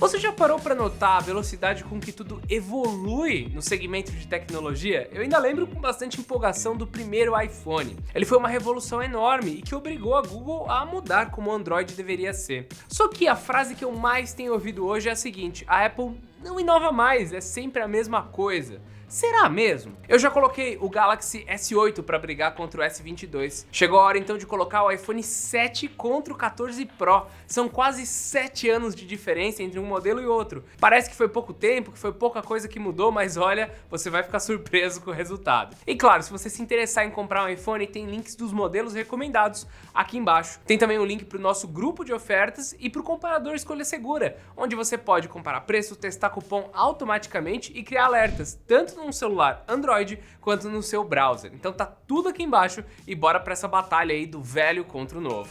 Você já parou para notar a velocidade com que tudo evolui no segmento de tecnologia? Eu ainda lembro com bastante empolgação do primeiro iPhone. Ele foi uma revolução enorme e que obrigou a Google a mudar como o Android deveria ser. Só que a frase que eu mais tenho ouvido hoje é a seguinte: a Apple não inova mais, é sempre a mesma coisa. Será mesmo? Eu já coloquei o Galaxy S8 para brigar contra o S22. Chegou a hora então de colocar o iPhone 7 contra o 14 Pro. São quase 7 anos de diferença entre um modelo e outro. Parece que foi pouco tempo, que foi pouca coisa que mudou, mas olha, você vai ficar surpreso com o resultado. E claro, se você se interessar em comprar um iPhone, tem links dos modelos recomendados aqui embaixo. Tem também um link para o nosso grupo de ofertas e para o comparador Escolha Segura, onde você pode comparar preço, testar cupom automaticamente e criar alertas, tanto num celular Android quanto no seu browser. Então tá tudo aqui embaixo e bora pra essa batalha aí do velho contra o novo.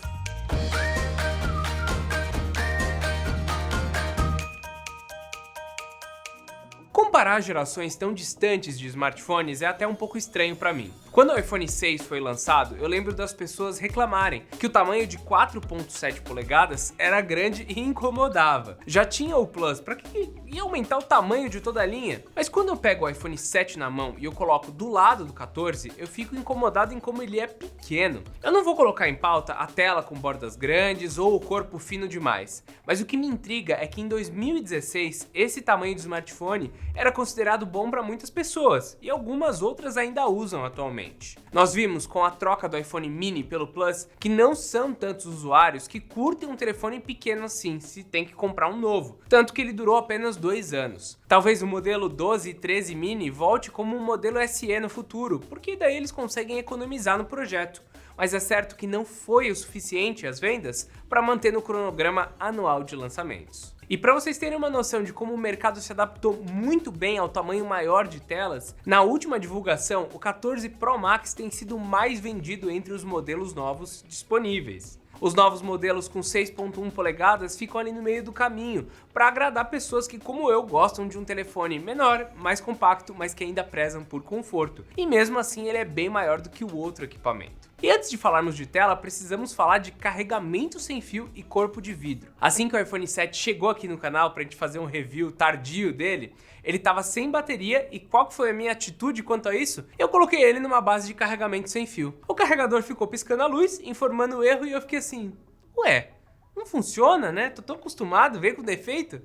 Comparar gerações tão distantes de smartphones é até um pouco estranho para mim. Quando o iPhone 6 foi lançado, eu lembro das pessoas reclamarem que o tamanho de 4.7 polegadas era grande e incomodava. Já tinha o Plus, para que ia aumentar o tamanho de toda a linha? Mas quando eu pego o iPhone 7 na mão e eu coloco do lado do 14, eu fico incomodado em como ele é pequeno. Eu não vou colocar em pauta a tela com bordas grandes ou o corpo fino demais, mas o que me intriga é que em 2016 esse tamanho de smartphone era considerado bom para muitas pessoas e algumas outras ainda usam atualmente. Nós vimos com a troca do iPhone mini pelo Plus que não são tantos usuários que curtem um telefone pequeno assim, se tem que comprar um novo, tanto que ele durou apenas 2 anos. Talvez o modelo 12 e 13 mini volte como um modelo SE no futuro, porque daí eles conseguem economizar no projeto. Mas é certo que não foi o suficiente as vendas para manter no cronograma anual de lançamentos. E para vocês terem uma noção de como o mercado se adaptou muito bem ao tamanho maior de telas, na última divulgação, o 14 Pro Max tem sido o mais vendido entre os modelos novos disponíveis. Os novos modelos com 6.1 polegadas ficam ali no meio do caminho, para agradar pessoas que, como eu, gostam de um telefone menor, mais compacto, mas que ainda prezam por conforto. E mesmo assim ele é bem maior do que o outro equipamento. E antes de falarmos de tela, precisamos falar de carregamento sem fio e corpo de vidro. Assim que o iPhone 7 chegou aqui no canal pra gente fazer um review tardio dele, ele estava sem bateria e qual que foi a minha atitude quanto a isso? Eu coloquei ele numa base de carregamento sem fio. O carregador ficou piscando a luz, informando o erro e eu fiquei assim, ué, não funciona, né? Tô tão acostumado, veio com defeito.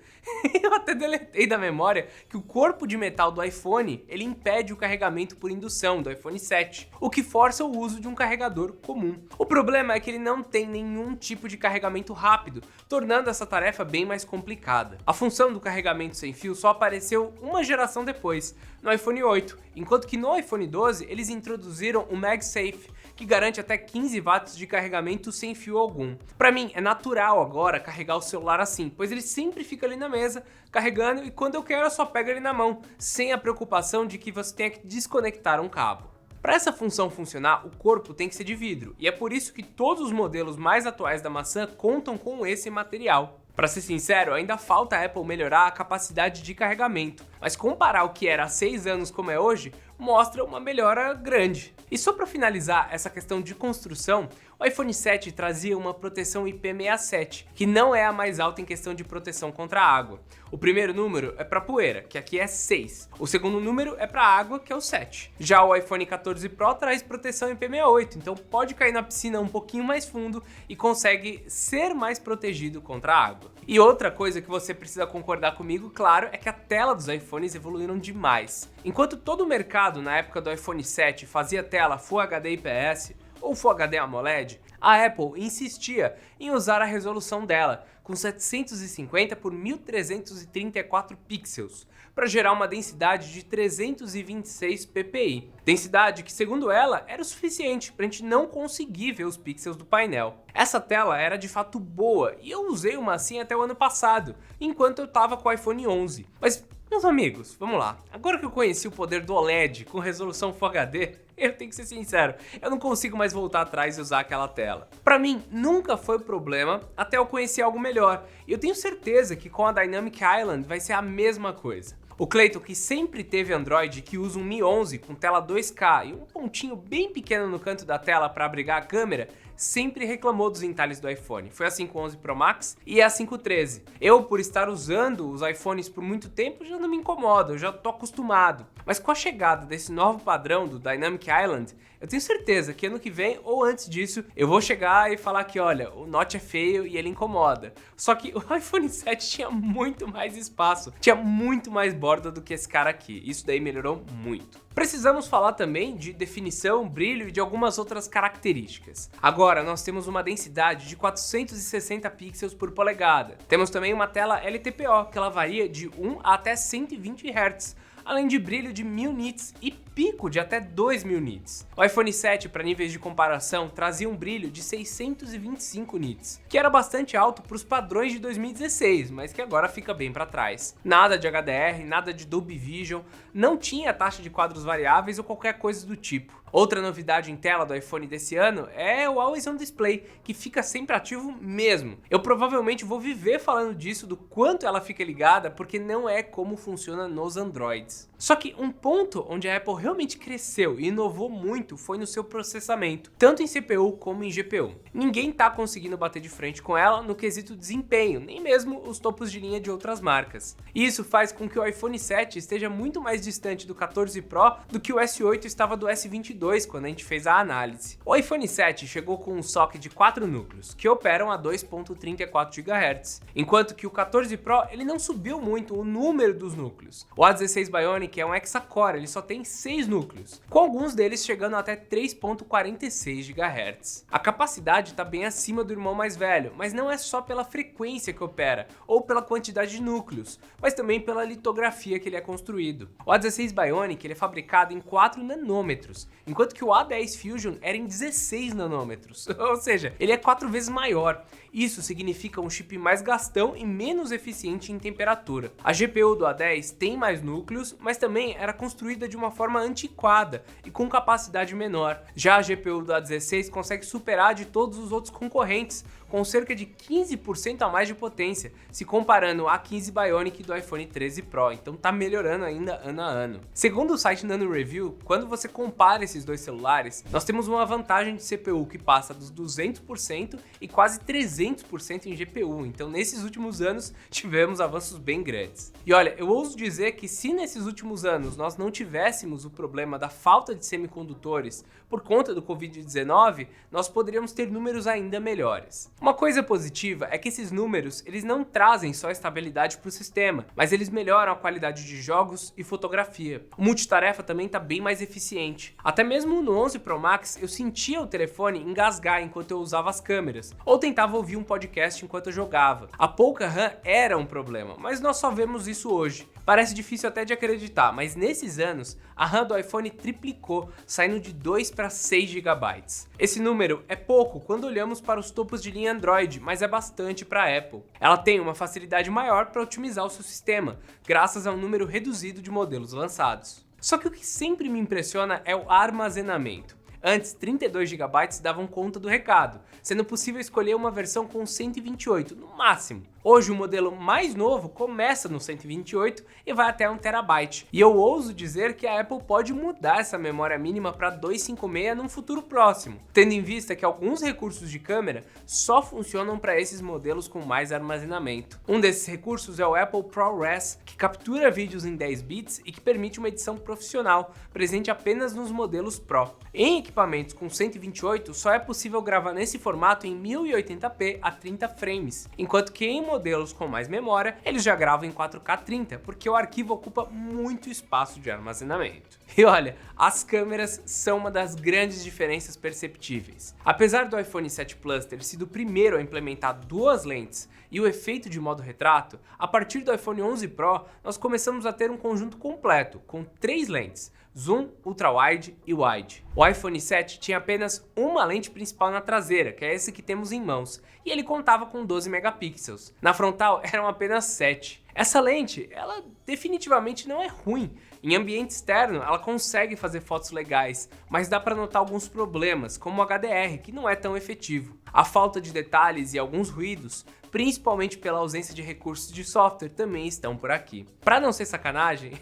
Eu até deletei da memória que o corpo de metal do iPhone, ele impede o carregamento por indução do iPhone 7, o que força o uso de um carregador comum. O problema é que ele não tem nenhum tipo de carregamento rápido, tornando essa tarefa bem mais complicada. A função do carregamento sem fio só apareceu uma geração depois, no iPhone 8, enquanto que no iPhone 12 eles introduziram o MagSafe, que garante até 15 watts de carregamento sem fio algum. Para mim é natural agora carregar o celular assim, pois ele sempre fica ali na mesa carregando e quando eu quero eu só pego ele na mão, sem a preocupação de que você tenha que desconectar um cabo. Para essa função funcionar, o corpo tem que ser de vidro, e é por isso que todos os modelos mais atuais da maçã contam com esse material. Para ser sincero, ainda falta a Apple melhorar a capacidade de carregamento, mas comparar o que era há 6 anos como é hoje, mostra uma melhora grande. E só para finalizar essa questão de construção, o iPhone 7 trazia uma proteção IP67, que não é a mais alta em questão de proteção contra a água. O primeiro número é para poeira, que aqui é 6. O segundo número é para água, que é o 7. Já o iPhone 14 Pro traz proteção IP68, então pode cair na piscina um pouquinho mais fundo e consegue ser mais protegido contra a água. E outra coisa que você precisa concordar comigo, claro, é que a tela dos iPhones evoluíram demais. Enquanto todo o mercado na época do iPhone 7 fazia tela Full HD IPS ou Full HD AMOLED, a Apple insistia em usar a resolução dela, com 750 por 1334 pixels, para gerar uma densidade de 326 ppi. Densidade que, segundo ela, era o suficiente para a gente não conseguir ver os pixels do painel. Essa tela era de fato boa e eu usei uma assim até o ano passado, enquanto eu estava com o iPhone 11. Mas, meus amigos, vamos lá. Agora que eu conheci o poder do OLED com resolução Full HD, eu tenho que ser sincero, eu não consigo mais voltar atrás e usar aquela tela. Pra mim, nunca foi problema até eu conhecer algo melhor. E eu tenho certeza que com a Dynamic Island vai ser a mesma coisa. O Cleiton, que sempre teve Android e que usa um Mi 11 com tela 2K e um pontinho bem pequeno no canto da tela para abrigar a câmera, sempre reclamou dos entalhes do iPhone. Foi assim com o 11 Pro Max e a 513. Eu, por estar usando os iPhones por muito tempo, já não me incomoda, eu já tô acostumado. Mas com a chegada desse novo padrão do Dynamic Island, eu tenho certeza que ano que vem ou antes disso eu vou chegar e falar que olha, o Note é feio e ele incomoda. Só que o iPhone 7 tinha muito mais espaço, tinha muito mais borda do que esse cara aqui. Isso daí melhorou muito. Precisamos falar também de definição, brilho e de algumas outras características. Agora nós temos uma densidade de 460 pixels por polegada. Temos também uma tela LTPO, que ela varia de 1 a até 120 Hz. Além de brilho de 1000 nits e pico de até 2000 nits. O iPhone 7, para níveis de comparação, trazia um brilho de 625 nits, que era bastante alto para os padrões de 2016, mas que agora fica bem para trás. Nada de HDR, nada de Dolby Vision, não tinha taxa de quadros variáveis ou qualquer coisa do tipo. Outra novidade em tela do iPhone desse ano é o Always On Display, que fica sempre ativo mesmo. Eu provavelmente vou viver falando disso, do quanto ela fica ligada, porque não é como funciona nos Androids. Só que um ponto onde a Apple realmente cresceu e inovou muito foi no seu processamento, tanto em CPU como em GPU. Ninguém tá conseguindo bater de frente com ela no quesito desempenho, nem mesmo os topos de linha de outras marcas. E isso faz com que o iPhone 7 esteja muito mais distante do 14 Pro do que o S8 estava do S22 quando a gente fez a análise. O iPhone 7 chegou com um socket de 4 núcleos, que operam a 2.34 GHz, enquanto que o 14 Pro ele não subiu muito o número dos núcleos. O A16 Bionic é um hexa-core, ele só tem 6 núcleos, com alguns deles chegando até 3.46 GHz. A capacidade está bem acima do irmão mais velho, mas não é só pela frequência que opera, ou pela quantidade de núcleos, mas também pela litografia que ele é construído. O A16 Bionic ele é fabricado em 4 nanômetros, enquanto que o A10 Fusion era em 16 nanômetros, ou seja, ele é 4 vezes maior. Isso significa um chip mais gastão e menos eficiente em temperatura. A GPU do A10 tem mais núcleos, mas também era construída de uma forma antiquada e com capacidade menor. Já a GPU do A16 consegue superar de todos os outros concorrentes, com cerca de 15% a mais de potência, se comparando a A15 Bionic do iPhone 13 Pro, então tá melhorando ainda ano a ano. Segundo o site Nano Review, quando você compara esses dois celulares, nós temos uma vantagem de CPU que passa dos 200% e quase 300% em GPU, então nesses últimos anos tivemos avanços bem grandes. E olha, eu ouso dizer que se nesses últimos anos nós não tivéssemos o problema da falta de semicondutores por conta do Covid-19, nós poderíamos ter números ainda melhores. Uma coisa positiva é que esses números eles não trazem só estabilidade para o sistema, mas eles melhoram a qualidade de jogos e fotografia. O multitarefa também está bem mais eficiente. Até mesmo no 11 Pro Max eu sentia o telefone engasgar enquanto eu usava as câmeras, ou tentava ouvir um podcast enquanto eu jogava. A pouca RAM era um problema, mas nós só vemos isso hoje. Parece difícil até de acreditar, mas nesses anos a RAM do iPhone triplicou, saindo de 2 para 6 GB. Esse número é pouco quando olhamos para os topos de linha Android, mas é bastante para a Apple. Ela tem uma facilidade maior para otimizar o seu sistema, graças a um número reduzido de modelos lançados. Só que o que sempre me impressiona é o armazenamento. Antes, 32 GB davam conta do recado, sendo possível escolher uma versão com 128 no máximo. Hoje o modelo mais novo começa no 128 e vai até 1 TB. E eu ouso dizer que a Apple pode mudar essa memória mínima para 256 num futuro próximo, tendo em vista que alguns recursos de câmera só funcionam para esses modelos com mais armazenamento. Um desses recursos é o Apple ProRes, que captura vídeos em 10 bits e que permite uma edição profissional, presente apenas nos modelos Pro. Em equipamentos com 128, só é possível gravar nesse formato em 1080p a 30 frames, enquanto que em modelos com mais memória, eles já gravam em 4K 30, porque o arquivo ocupa muito espaço de armazenamento. E olha, as câmeras são uma das grandes diferenças perceptíveis. Apesar do iPhone 7 Plus ter sido o primeiro a implementar duas lentes e o efeito de modo retrato, a partir do iPhone 11 Pro nós começamos a ter um conjunto completo, com 3 lentes, zoom, ultrawide e wide. O iPhone 7 tinha apenas uma lente principal na traseira, que é esse que temos em mãos, e ele contava com 12 megapixels. Na frontal eram apenas 7. Essa lente, ela definitivamente não é ruim. Em ambiente externo, ela consegue fazer fotos legais, mas dá para notar alguns problemas, como o HDR, que não é tão efetivo. A falta de detalhes e alguns ruídos, principalmente pela ausência de recursos de software, também estão por aqui. Para não ser sacanagem,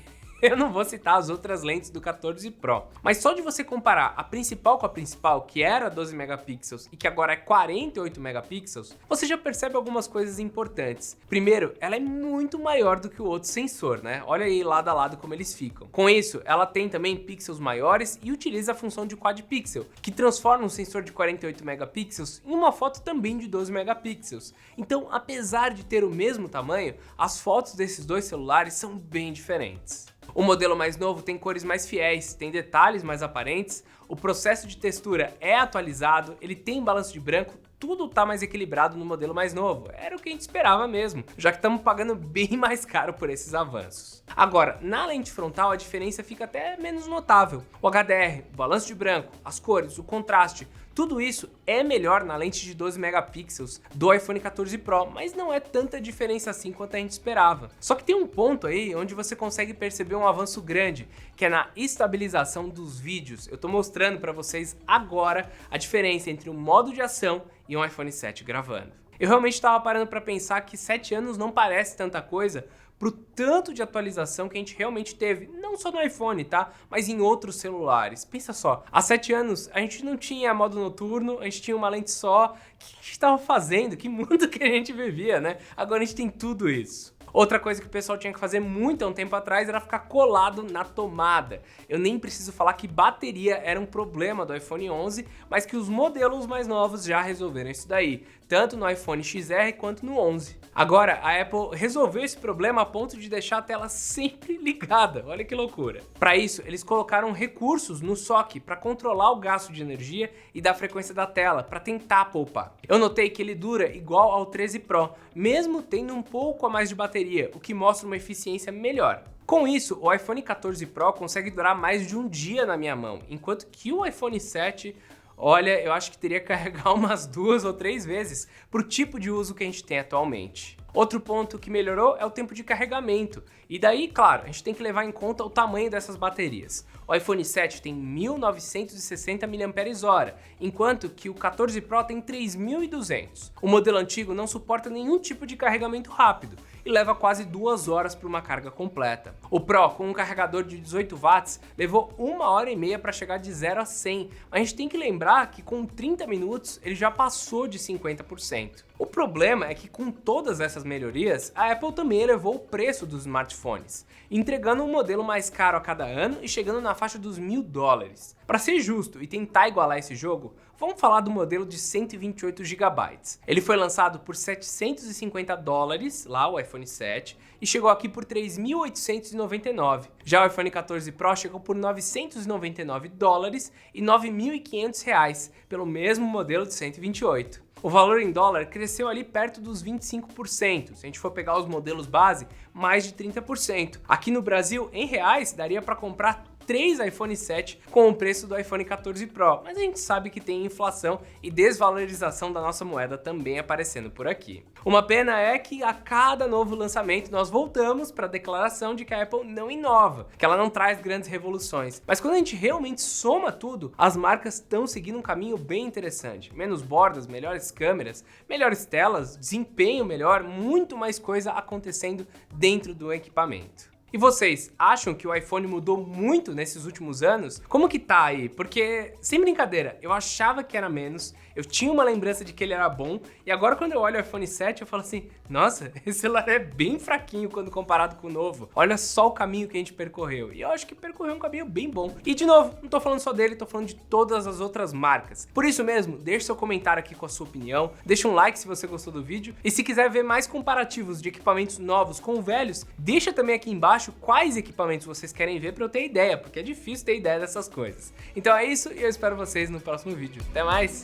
eu não vou citar as outras lentes do 14 Pro, mas só de você comparar a principal com a principal, que era 12 megapixels e que agora é 48 megapixels, você já percebe algumas coisas importantes. Primeiro, ela é muito maior do que o outro sensor, né? Olha aí lado a lado como eles ficam. Com isso, ela tem também pixels maiores e utiliza a função de quad pixel, que transforma um sensor de 48 megapixels em uma foto também de 12 megapixels. Então, apesar de ter o mesmo tamanho, as fotos desses dois celulares são bem diferentes. O modelo mais novo tem cores mais fiéis, tem detalhes mais aparentes, o processo de textura é atualizado, ele tem balanço de branco, tudo tá mais equilibrado no modelo mais novo. Era o que a gente esperava mesmo, já que estamos pagando bem mais caro por esses avanços. Agora, na lente frontal a diferença fica até menos notável. O HDR, o balanço de branco, as cores, o contraste, tudo isso é melhor na lente de 12 megapixels do iPhone 14 Pro, mas não é tanta diferença assim quanto a gente esperava. Só que tem um ponto aí onde você consegue perceber um avanço grande, que é na estabilização dos vídeos. Eu tô mostrando para vocês agora a diferença entre o modo de ação e um iPhone 7 gravando. Eu realmente estava parando para pensar que 7 anos não parece tanta coisa pro tanto de atualização que a gente realmente teve, não só no iPhone, tá? Mas em outros celulares. Pensa só, há 7 anos a gente não tinha modo noturno, a gente tinha uma lente só. O que a gente estava fazendo? Que mundo que a gente vivia, né? Agora a gente tem tudo isso. Outra coisa que o pessoal tinha que fazer muito há um tempo atrás era ficar colado na tomada. Eu nem preciso falar que bateria era um problema do iPhone 11, mas que os modelos mais novos já resolveram isso daí, tanto no iPhone XR quanto no 11. Agora, a Apple resolveu esse problema a ponto de deixar a tela sempre ligada, olha que loucura. Para isso, eles colocaram recursos no SoC para controlar o gasto de energia e da frequência da tela, para tentar poupar. Eu notei que ele dura igual ao 13 Pro, mesmo tendo um pouco a mais de bateria, o que mostra uma eficiência melhor. Com isso, o iPhone 14 Pro consegue durar mais de um dia na minha mão, enquanto que o iPhone 7... olha, eu acho que teria que carregar umas 2 ou 3 vezes por tipo de uso que a gente tem atualmente. Outro ponto que melhorou é o tempo de carregamento. E daí, claro, a gente tem que levar em conta o tamanho dessas baterias. O iPhone 7 tem 1960 mAh, enquanto que o 14 Pro tem 3200. O modelo antigo não suporta nenhum tipo de carregamento rápido e leva quase 2 horas para uma carga completa. O Pro, com um carregador de 18 watts, levou 1h30 para chegar de 0 a 100. A gente tem que lembrar que com 30 minutos ele já passou de 50%. O problema é que com todas essas melhorias, a Apple também elevou o preço dos smartphones, entregando um modelo mais caro a cada ano e chegando na faixa dos $1000. Para ser justo e tentar igualar esse jogo, vamos falar do modelo de 128 GB. Ele foi lançado por $750, lá o iPhone 7, e chegou aqui por $3.899. Já o iPhone 14 Pro chegou por $999 e R$9.500, pelo mesmo modelo de 128. O valor em dólar cresceu ali perto dos 25%, se a gente for pegar os modelos base, mais de 30%. Aqui no Brasil, em reais, daria para comprar 3 iPhone 7 com o preço do iPhone 14 Pro, mas a gente sabe que tem inflação e desvalorização da nossa moeda também aparecendo por aqui. Uma pena é que a cada novo lançamento nós voltamos para a declaração de que a Apple não inova, que ela não traz grandes revoluções. Mas quando a gente realmente soma tudo, as marcas estão seguindo um caminho bem interessante. Menos bordas, melhores câmeras, melhores telas, desempenho melhor, muito mais coisa acontecendo dentro do equipamento. E vocês, acham que o iPhone mudou muito nesses últimos anos? Como que tá aí? Porque, sem brincadeira, eu achava que era menos, eu tinha uma lembrança de que ele era bom, e agora quando eu olho o iPhone 7 eu falo assim, nossa, esse celular é bem fraquinho quando comparado com o novo. Olha só o caminho que a gente percorreu. E eu acho que percorreu um caminho bem bom. E de novo, não tô falando só dele, tô falando de todas as outras marcas. Por isso mesmo, deixe seu comentário aqui com a sua opinião, deixa um like se você gostou do vídeo, e se quiser ver mais comparativos de equipamentos novos com velhos, deixa também aqui embaixo quais equipamentos vocês querem ver para eu ter ideia, porque é difícil ter ideia dessas coisas. Então é isso e eu espero vocês no próximo vídeo. Até mais!